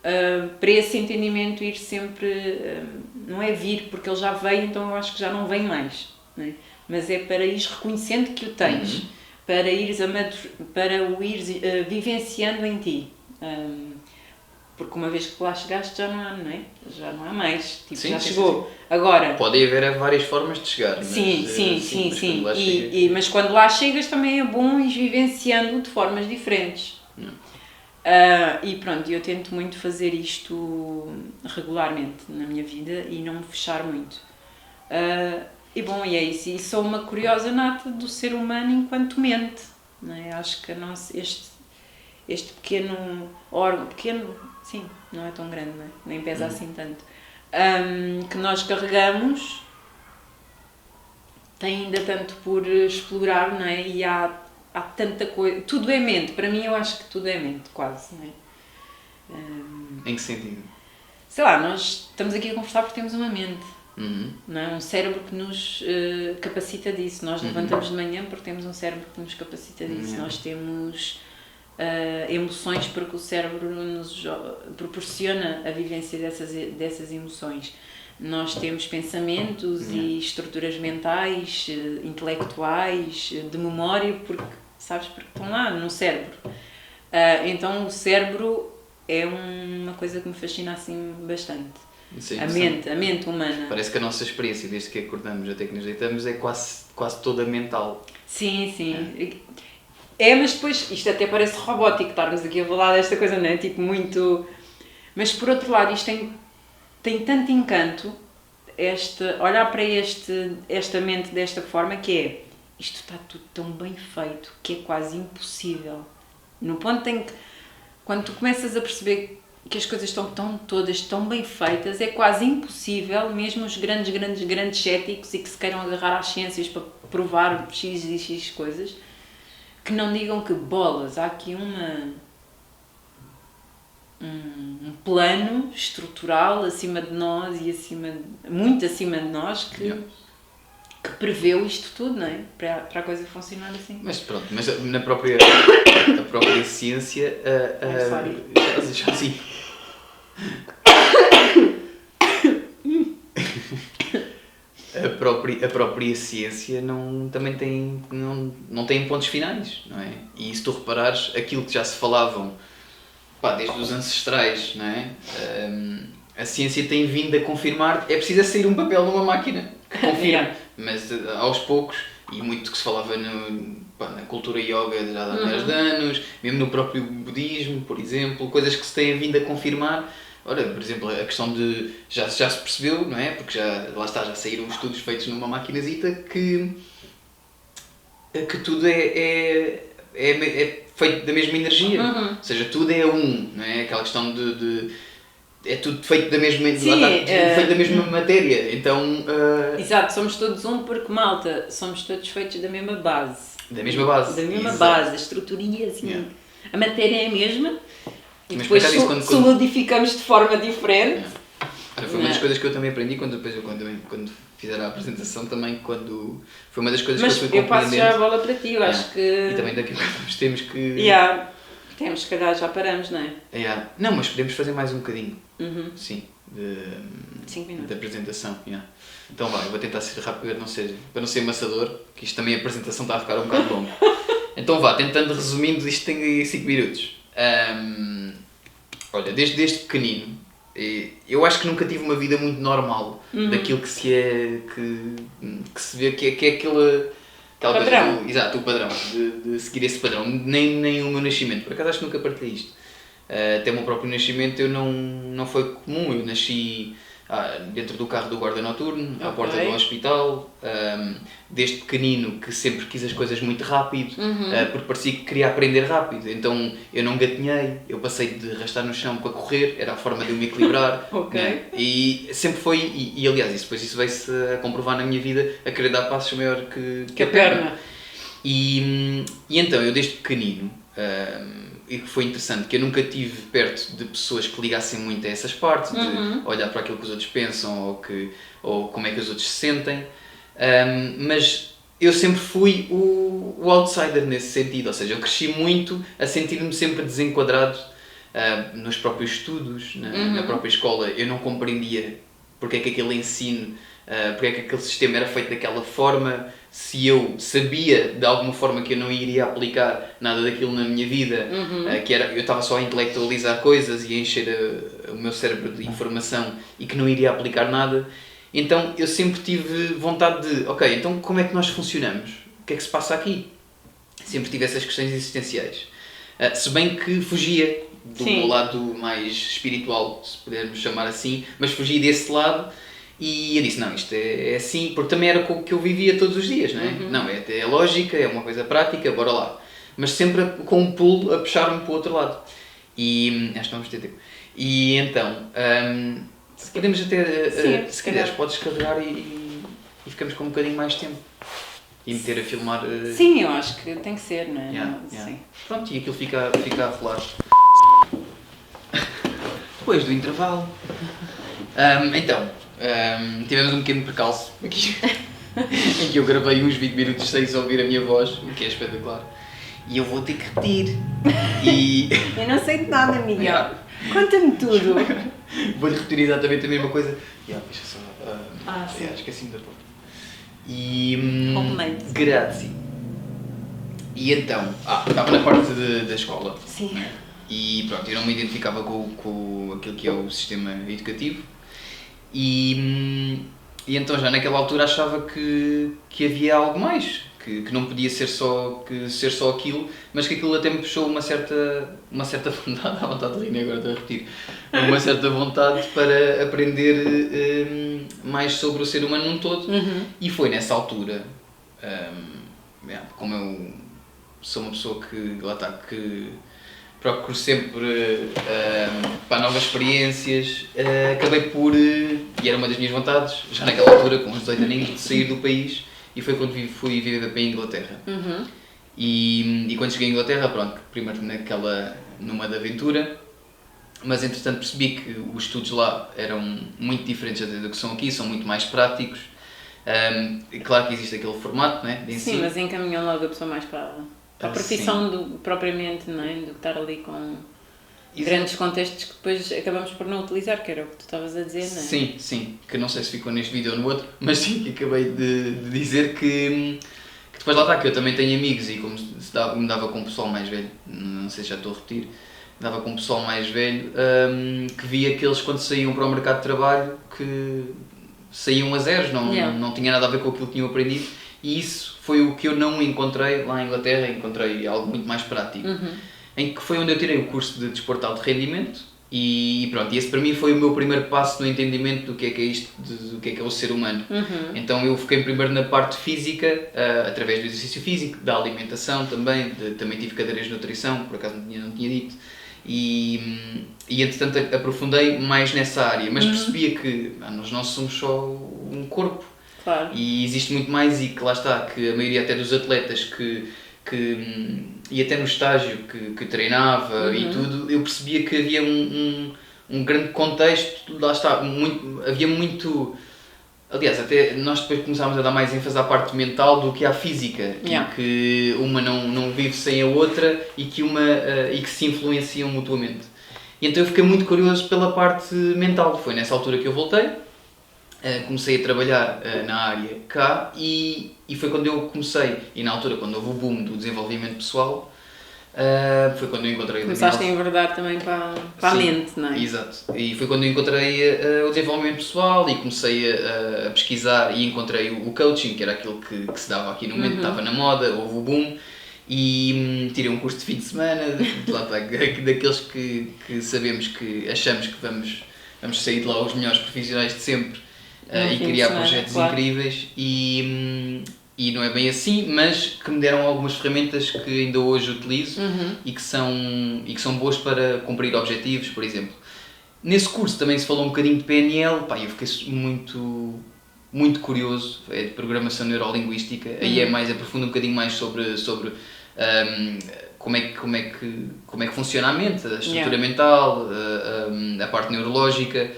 para esse entendimento ir sempre, não é vir porque ele já veio, então eu acho que já não vem mais, não é? Mas é para ires reconhecendo que o tens, para o ires vivenciando em ti. Porque uma vez que lá chegaste já não há, não é? Já não há mais, tipo, sim, já chegou. Sim. Agora, pode haver várias formas de chegar. Sim. Mas quando lá chegas também é bom ir vivenciando de formas diferentes. E pronto, eu tento muito fazer isto regularmente na minha vida e não me fechar muito. E bom, e é isso. E sou uma curiosa nata do ser humano enquanto mente. Não é? Acho que este pequeno órgão, sim, não é tão grande, não é? Nem pesa assim tanto, que nós carregamos, tem ainda tanto por explorar, não é? E há tanta coisa, tudo é mente, para mim eu acho que tudo é mente, quase, não é? Em que sentido? Sei lá, nós estamos aqui a conversar porque temos uma mente. Não é? Um cérebro que nos capacita disso. Nós levantamos de manhã porque temos um cérebro que nos capacita disso. Nós temos emoções porque o cérebro nos proporciona a vivência dessas emoções. Nós temos pensamentos e estruturas mentais, intelectuais, de memória, porque estão lá no cérebro. Então o cérebro é uma coisa que me fascina assim bastante. Sim, a mente humana. Parece que a nossa experiência, desde que acordamos até que nos deitamos, é quase toda mental. Sim. Mas depois, isto até parece robótico, estarmos aqui a falar desta coisa, não é? Tipo, muito... Mas, por outro lado, isto tem tanto encanto, olhar para esta mente desta forma, que é, isto está tudo tão bem feito, que é quase impossível. No ponto em que, quando tu começas a perceber que as coisas estão todas tão bem feitas, é quase impossível, mesmo os grandes céticos e que se queiram agarrar às ciências para provar X e X coisas, que não digam que bolas, há aqui um plano estrutural acima de nós e muito acima de nós que preveu isto tudo, não é? Para a coisa funcionar assim. Mas pronto, na própria ciência já sim. A própria ciência também não tem pontos finais, não é? E se tu reparares, aquilo que já se falavam desde os ancestrais, não é? A ciência tem vindo a confirmar, é preciso sair um papel numa máquina que confirma, mas aos poucos, e muito que se falava na cultura yoga já há milhares de anos, mesmo no próprio budismo, por exemplo, coisas que se têm vindo a confirmar. Ora, por exemplo, a questão de... Já se percebeu, não é? Porque já saíram estudos feitos numa maquinazita que tudo é feito da mesma energia. Ou seja, tudo é não é? Aquela questão de é tudo feito da mesma... feito da mesma matéria. Então... Exato, somos todos porque, malta, somos todos feitos da mesma base. Da mesma base. Da mesma base, a estruturinha assim. A matéria é a mesma. E mas depois solidificamos de forma diferente. Foi uma das coisas que eu também aprendi quando fizer a apresentação também, foi uma das coisas que eu fui compreendendo. Mas eu passo já a bola para ti, eu acho que... E também daqui a pouco temos que... Temos, se calhar já paramos, não é? Não, mas podemos fazer mais um bocadinho. Sim, 5 minutos. De apresentação. Então eu vou tentar ser rápido para não ser amassador, que isto também a apresentação está a ficar um bocado longa. Então tentando resumindo, isto tem 5 minutos. Olha, desde pequenino, eu acho que nunca tive uma vida muito normal, daquilo que se é, que se vê que é aquela padrão. coisa exato, o padrão, de seguir esse padrão, nem o meu nascimento, por acaso acho que nunca partilhei isto. Até o meu próprio nascimento eu não foi comum, eu nasci dentro do carro do guarda noturno, à porta do hospital, desde pequenino que sempre quis as coisas muito rápido, porque parecia que queria aprender rápido, então eu não gatinhei, eu passei de arrastar no chão para correr, era a forma de eu me equilibrar, né? E sempre foi, e aliás depois isso veio-se a comprovar na minha vida, a querer dar passos maior que a perna. E então eu desde pequenino, e que foi interessante, que eu nunca tive perto de pessoas que ligassem muito a essas partes, de olhar para aquilo que os outros pensam ou como é que os outros se sentem, mas eu sempre fui o outsider nesse sentido, ou seja, eu cresci muito a sentir-me sempre desenquadrado nos próprios estudos, na própria escola. Eu não compreendia porque é que aquele ensino, porque é que aquele sistema era feito daquela forma, se eu sabia de alguma forma que eu não iria aplicar nada daquilo na minha vida, eu estava só a intelectualizar coisas e a encher o meu cérebro de informação e que não iria aplicar nada. Então eu sempre tive vontade de, ok, então como é que nós funcionamos? O que é que se passa aqui? Sempre tive essas questões existenciais. Se bem que fugia do meu lado mais espiritual, se pudermos chamar assim, mas fugia desse lado. E eu disse, não, isto é assim, porque também era o que eu vivia todos os dias, não é? Não, é lógica, é uma coisa prática, bora lá. Mas sempre com um pulo a puxar-me para o outro lado. E acho que vamos ter tempo. E então, podemos até, se quiseres, podes carregar e ficamos com um bocadinho mais tempo. E meter a filmar. Sim, eu acho que tem que ser, não é? Sim. Pronto, e aquilo fica a rolar. Depois do intervalo. Então, tivemos um pequeno percalço aqui, em que eu gravei uns 20 minutos sem só ouvir a minha voz, o que é espetacular. E eu vou ter que repetir. Eu não sei de nada, Miguel. Conta-me tudo. Vou-lhe repetir exatamente a mesma coisa. Deixa só. Sim. Esqueci-me da porta. Grazie. E então, estava na parte da escola. Sim. E pronto, eu não me identificava com aquilo que é o sistema educativo. E então já naquela altura achava que havia algo mais, que não podia ser só aquilo, mas que aquilo até me puxou uma certa vontade, à vontade de rir, agora estou a repetir, uma certa vontade para aprender mais sobre o ser humano num todo. E foi nessa altura, como eu sou uma pessoa que procuro sempre para novas experiências, acabei por, e era uma das minhas vontades, já naquela altura, com uns 18 aninhos, de sair do país, e foi quando fui viver para a Inglaterra. E quando cheguei à Inglaterra, pronto, primeiro numa de aventura, mas entretanto percebi que os estudos lá eram muito diferentes do que são aqui, são muito mais práticos. Claro que existe aquele formato, né, de ensino. Sim, mas encaminham logo a pessoa mais para a profissão propriamente, não é? Do que estar ali com grandes contextos que depois acabamos por não utilizar, que era o que tu estavas a dizer, não é? Sim, que não sei se ficou neste vídeo ou no outro, mas sim, que acabei de dizer que depois lá está, que eu também tenho amigos e como me dava com o pessoal mais velho, não sei se já estou a repetir, dava com o pessoal mais velho, que via que eles quando saíam para o mercado de trabalho que saíam a zeros, não tinha nada a ver com aquilo que tinham aprendido, e isso foi o que eu não encontrei lá em Inglaterra. Encontrei algo muito mais prático, em que foi onde eu tirei o curso de desporto de alto rendimento e pronto, e esse para mim foi o meu primeiro passo no entendimento do que é isto, do que é o ser humano. Então eu fiquei primeiro na parte física, através do exercício físico, da alimentação também, também tive cadeiras de nutrição, por acaso não tinha dito, e entretanto aprofundei mais nessa área, mas percebia que nós não somos só um corpo. Claro. E existe muito mais, e que lá está, que a maioria até dos atletas e até no estágio que treinava e tudo, eu percebia que havia um grande contexto, lá está, havia muito, aliás, até nós depois começámos a dar mais ênfase à parte mental do que à física, e que uma não vive sem a outra e que se influenciam mutuamente. E então eu fiquei muito curioso pela parte mental, foi nessa altura que eu voltei. Comecei a trabalhar na área cá e foi quando eu comecei, e na altura quando houve o boom do desenvolvimento pessoal, Foi quando eu encontrei o Começaste a Daniel. enverdar também para a mente, não é? Exato. E foi quando eu encontrei o desenvolvimento pessoal e comecei a pesquisar e encontrei o coaching, que era aquilo que se dava aqui no momento, estava na moda, houve o boom. E tirei um curso de fim de semana, lá está, daqueles que sabemos que achamos que vamos sair de lá os melhores profissionais de sempre e criar projetos incríveis e não é bem assim, mas que me deram algumas ferramentas que ainda hoje utilizo e que são boas para cumprir objetivos, por exemplo. Nesse curso também se falou um bocadinho de PNL, pá, eu fiquei muito curioso, é de programação neurolinguística, aí é mais, aprofunda um bocadinho mais sobre como é que funciona a mente, a estrutura mental, a parte neurológica,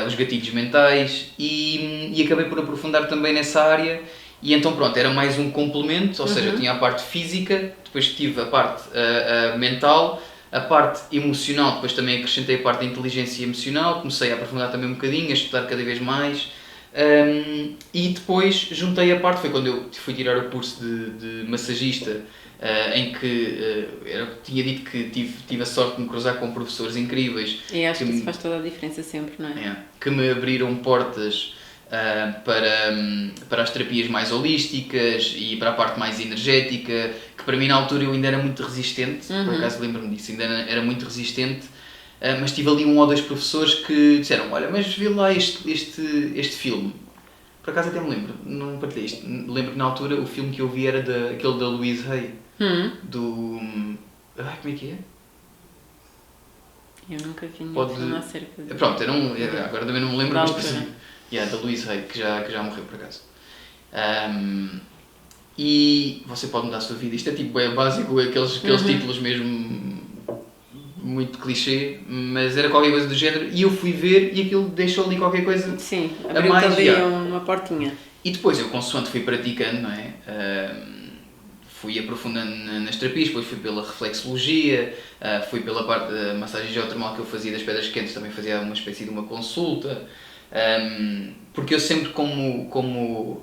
os gatilhos mentais e acabei por aprofundar também nessa área e então pronto, era mais um complemento, ou seja, eu tinha a parte física, depois tive a parte mental, a parte emocional, depois também acrescentei a parte da inteligência emocional, comecei a aprofundar também um bocadinho, a estudar cada vez mais. E depois juntei a parte, foi quando eu fui tirar o curso de massagista, em que eu tinha dito que tive a sorte de me cruzar com professores incríveis. E acho que isso faz toda a diferença sempre, não é? Que me abriram portas para as terapias mais holísticas e para a parte mais energética, que para mim na altura eu ainda era muito resistente, por acaso lembro-me disso, ainda era muito resistente. Mas tive ali um ou dois professores que disseram, olha, mas vê lá este filme. Por acaso até me lembro, não partilhei isto, lembro que na altura o filme que eu vi era aquele da Louise Hay, do... como é que é? Eu nunca vi nenhum filme acerca de... Pronto, agora também não me lembro, mas da Louise Hay, que já morreu por acaso. E você pode mudar a sua vida, isto é tipo básico, aqueles títulos mesmo... muito clichê, mas era qualquer coisa do género e eu fui ver e aquilo deixou ali qualquer coisa. Sim, abriu-te ali uma portinha. E depois eu, consoante fui praticando, não é? Fui aprofundando nas terapias, depois fui pela reflexologia, fui pela parte da massagem geotermal que eu fazia das pedras quentes, também fazia uma espécie de uma consulta, porque eu sempre como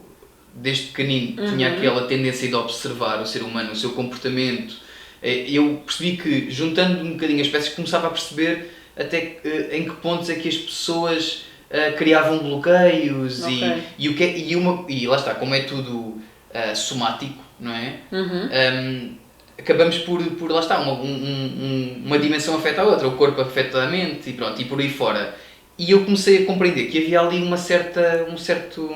desde pequenino tinha aquela tendência de observar o ser humano, o seu comportamento. Eu percebi que, juntando um bocadinho as peças, começava a perceber até em que pontos é que as pessoas criavam bloqueios e lá está, como é tudo somático, não é? Acabamos por lá está, uma dimensão afeta a outra, o corpo afeta a mente e pronto, e por aí fora. E eu comecei a compreender que havia ali um certo,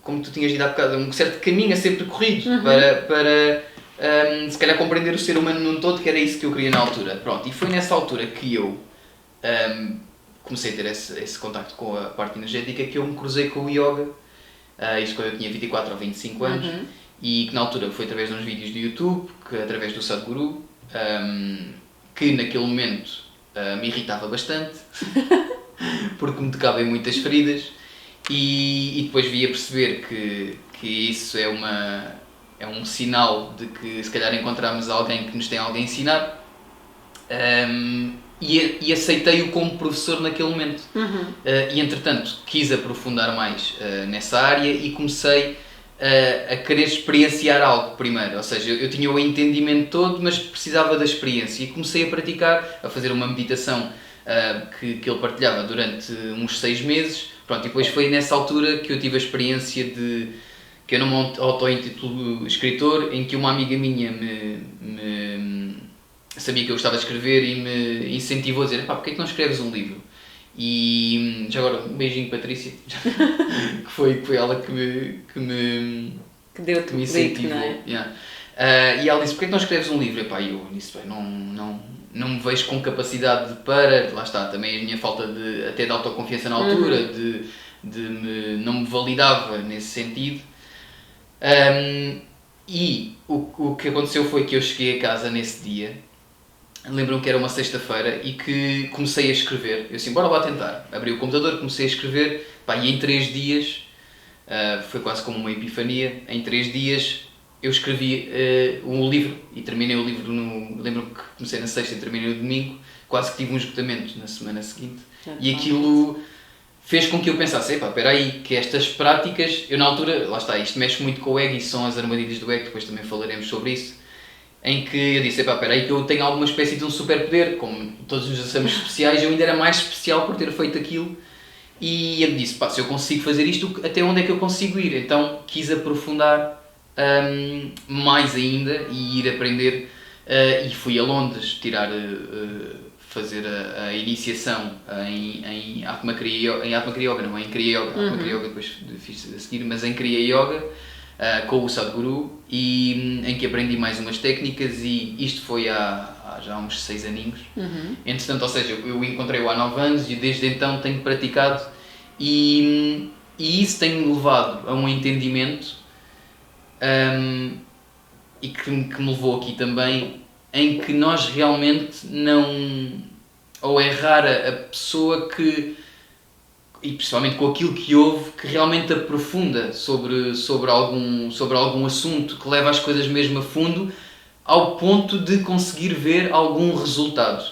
como tu tinhas dito há bocado, um certo caminho a ser percorrido para se calhar compreender o ser humano num todo, que era isso que eu queria na altura. Pronto, e foi nessa altura que eu comecei a ter esse contacto com a parte energética, que eu me cruzei com o yoga, isto quando eu tinha 24 ou 25 anos, e que na altura foi através de uns vídeos do YouTube, através do Sadhguru, que naquele momento me irritava bastante, porque me tocava em muitas feridas, e depois vi a perceber que isso é um sinal de que se calhar encontramos alguém que nos tem algo a ensinar e aceitei-o como professor naquele momento. E entretanto quis aprofundar mais nessa área e comecei a querer experienciar algo primeiro, ou seja, eu tinha o entendimento todo, mas precisava da experiência e comecei a praticar, a fazer uma meditação que ele partilhava durante uns 6 meses. Pronto, e depois foi nessa altura que eu tive a experiência que eu não me auto-intitulo escritor, em que uma amiga minha me sabia que eu gostava de escrever e me incentivou a dizer, pá, porque é que não escreves um livro? E já agora, um beijinho Patrícia, que foi ela que deu-te me incentivou. E ela disse, porque é que não escreves um livro? E pá, eu disse, não me vejo com capacidade para, lá está, também a minha falta até de autoconfiança na altura, não me validava nesse sentido. E o que aconteceu foi que eu cheguei a casa nesse dia, lembro-me que era uma sexta-feira e que comecei a escrever. Eu assim, bora lá tentar. Abri o computador, comecei a escrever, e em 3 dias, foi quase como uma epifania, em 3 dias eu escrevi um livro e terminei o livro lembro-me que comecei na sexta e terminei no domingo, quase que tive um esgotamento na semana seguinte. E aquilo fez com que eu pensasse, espera aí, que estas práticas, eu na altura, lá está, isto mexe muito com o ego e são as armadilhas do ego, depois também falaremos sobre isso, em que eu disse, espera aí que eu tenho alguma espécie de um superpoder, como todos nos achamos especiais, eu ainda era mais especial por ter feito aquilo, e eu disse, se eu consigo fazer isto, até onde é que eu consigo ir? Então quis aprofundar mais ainda e ir aprender, e fui a Londres fazer a iniciação em Atma Kriya Yoga, não é em Kriya Yoga, Atma Kriya Yoga depois fiz a seguir, mas em Kriya Yoga, com o Sadhguru, e em que aprendi mais umas técnicas, e isto foi há já uns 6 aninhos. Entretanto, ou seja, eu encontrei-o há 9 anos e desde então tenho praticado, e isso tem-me levado a um entendimento e que me levou aqui também, em que nós realmente não... ou é rara a pessoa que, e principalmente com aquilo que ouve, que realmente aprofunda sobre algum assunto, que leva as coisas mesmo a fundo, ao ponto de conseguir ver algum resultado.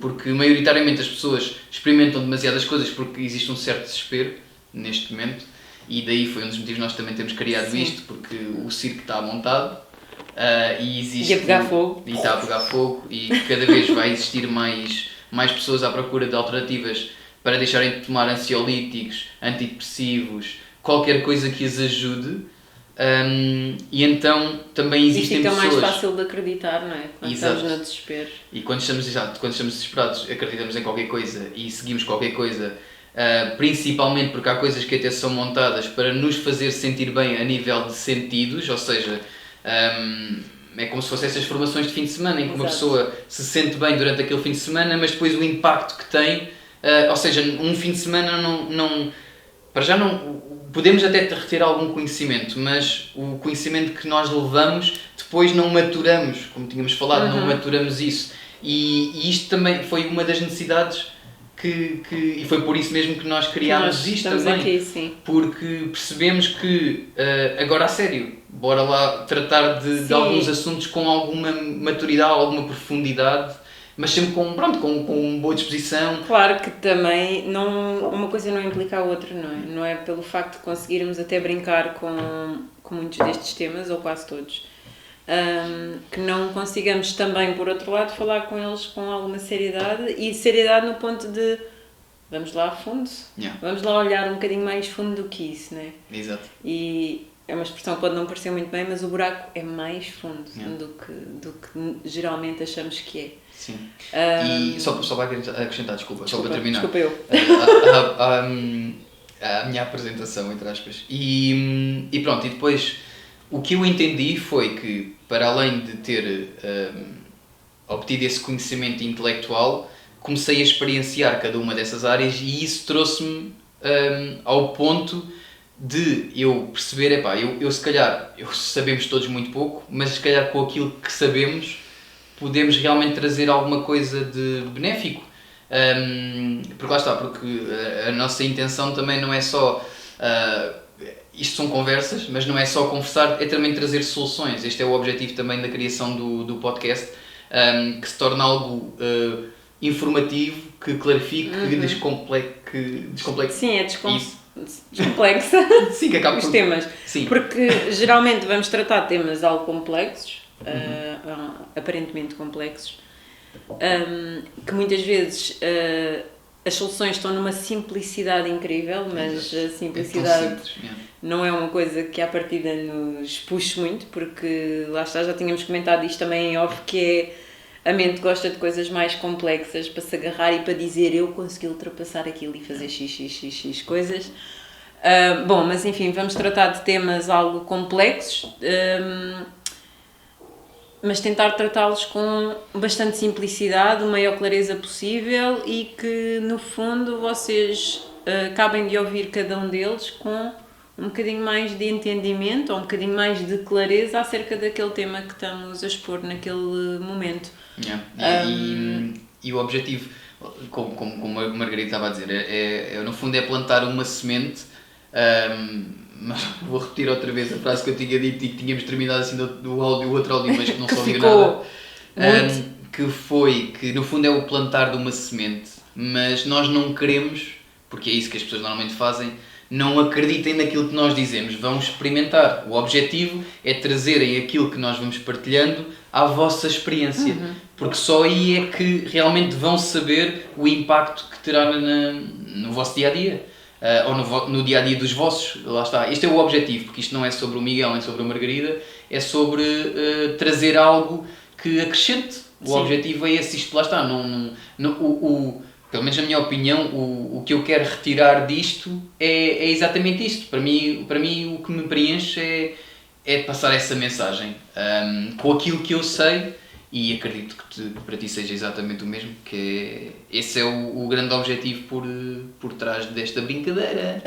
Porque maioritariamente as pessoas experimentam demasiadas coisas porque existe um certo desespero neste momento, e daí foi um dos motivos nós também temos criado isto, porque o circo está montado, e existe... E a pegar fogo. E está a pegar fogo, e cada vez vai existir mais pessoas à procura de alternativas para deixarem de tomar ansiolíticos, antidepressivos, qualquer coisa que as ajude, e então também existem pessoas... Isto fica mais fácil de acreditar, não é? Quando estamos no desespero. E quando estamos desesperados, acreditamos em qualquer coisa e seguimos qualquer coisa, principalmente porque há coisas que até são montadas para nos fazer sentir bem a nível de sentidos, ou seja... é como se fossem essas formações de fim de semana, em que uma pessoa se sente bem durante aquele fim de semana, mas depois o impacto que tem, ou seja, um fim de semana para já não podemos até reter algum conhecimento, mas o conhecimento que nós levamos depois não maturamos, como tínhamos falado, não maturamos isso, e isto também foi uma das necessidades e foi por isso mesmo que nós criámos isto também, aqui, porque percebemos que agora a sério, bora lá tratar de alguns assuntos com alguma maturidade, alguma profundidade, mas sempre com boa disposição. Claro que também uma coisa não implica a outra, não é? Não é pelo facto de conseguirmos até brincar com muitos destes temas, ou quase todos, que não consigamos também, por outro lado, falar com eles com alguma seriedade, e seriedade no ponto de vamos lá a fundo, vamos lá olhar um bocadinho mais fundo do que isso, não é? Exato. E é uma expressão que pode não parecer muito bem, mas o buraco é mais fundo do que geralmente achamos que é. Sim. E só para acrescentar, desculpa, só para terminar. Desculpa eu. A minha apresentação, entre aspas. E pronto, e depois o que eu entendi foi que, para além de ter obtido esse conhecimento intelectual, comecei a experienciar cada uma dessas áreas, e isso trouxe-me ao ponto de eu perceber, eu se calhar, sabemos todos muito pouco, mas se calhar com aquilo que sabemos podemos realmente trazer alguma coisa de benéfico, porque lá está, porque a nossa intenção também não é só, isto são conversas, mas não é só conversar, é também trazer soluções. Este é o objetivo também da criação do podcast, que se torna algo informativo, que clarifique, que descomplexe. Sim, descomplexa. Sim, que acaba os temas. Sim. Porque geralmente vamos tratar temas algo complexos, aparentemente complexos, que muitas vezes as soluções estão numa simplicidade incrível, mas a simplicidade não é uma coisa que à partida nos puxe muito, porque lá está, já tínhamos comentado isto também em off, que é a mente gosta de coisas mais complexas para se agarrar e para dizer eu consegui ultrapassar aquilo e fazer x coisas. Bom, mas enfim, vamos tratar de temas algo complexos, mas tentar tratá-los com bastante simplicidade, a maior clareza possível, e que no fundo vocês acabem de ouvir cada um deles com um bocadinho mais de entendimento ou um bocadinho mais de clareza acerca daquele tema que estamos a expor naquele momento. E o objetivo, como a Margarida estava a dizer, no fundo é plantar uma semente, mas vou repetir outra vez a frase que eu tinha dito e que tínhamos terminado assim do outro áudio, mas que não se ouviu nada, que foi que no fundo é o plantar de uma semente, mas nós não queremos, porque é isso que as pessoas normalmente fazem, não acreditem naquilo que nós dizemos, vão experimentar. O objetivo é trazerem aquilo que nós vamos partilhando à vossa experiência, porque só aí é que realmente vão saber o impacto que terá no vosso dia-a-dia. Ou no dia-a-dia dos vossos, lá está. Este é o objetivo, porque isto não é sobre o Miguel nem sobre a Margarida, é sobre trazer algo que acrescente. O objetivo é esse, isto lá está. Pelo menos na minha opinião, o que eu quero retirar disto é exatamente isto. Para mim o que me preenche é passar essa mensagem com aquilo que eu sei, e acredito que para ti seja exatamente o mesmo, que esse é o grande objetivo por trás desta brincadeira.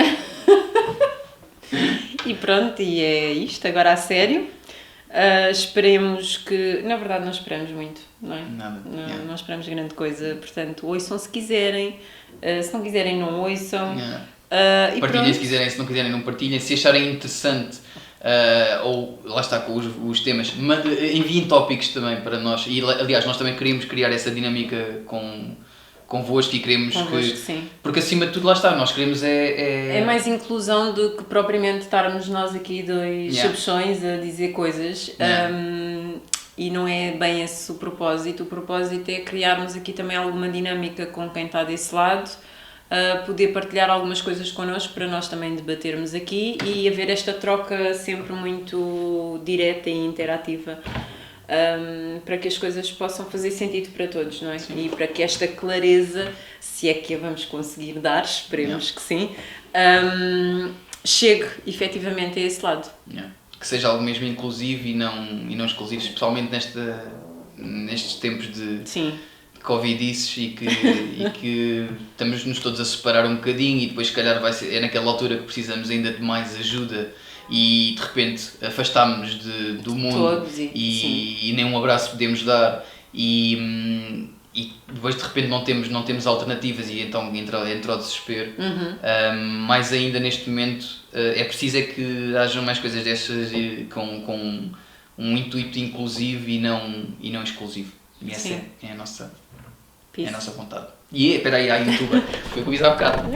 E pronto, e é isto, agora a sério. Esperemos que... Na verdade não esperamos muito, não é? Nada. Não esperamos grande coisa, portanto, ouçam se quiserem, se não quiserem não ouçam. Partilhem se quiserem, se não quiserem não partilhem, se acharem interessante, ou lá está com os temas, enviem tópicos também para nós, e aliás nós também queríamos criar essa dinâmica convosco, e queremos que... Sim. Porque acima de tudo, lá está, nós queremos é mais inclusão do que propriamente estarmos nós aqui dois chapechões a dizer coisas. E não é bem esse o propósito. O propósito é criarmos aqui também alguma dinâmica com quem está desse lado, poder partilhar algumas coisas connosco para nós também debatermos aqui e haver esta troca sempre muito direta e interativa. Para que as coisas possam fazer sentido para todos, não é? Sim. E para que esta clareza, se é que a vamos conseguir dar, esperemos que sim, chegue efetivamente a esse lado. Que seja algo mesmo inclusivo e não exclusivo, especialmente nestes tempos de Covidices e que estamos-nos todos a separar um bocadinho, e depois se calhar é naquela altura que precisamos ainda de mais ajuda, e de repente afastámos-nos do mundo todos, e nem um abraço podemos dar, e depois de repente não temos alternativas, e então entra o desespero. Mais ainda neste momento é preciso que hajam mais coisas destas com um intuito inclusivo e não exclusivo, e essa é a nossa vontade. E espera aí, a YouTube foi o que eu disse há bocado.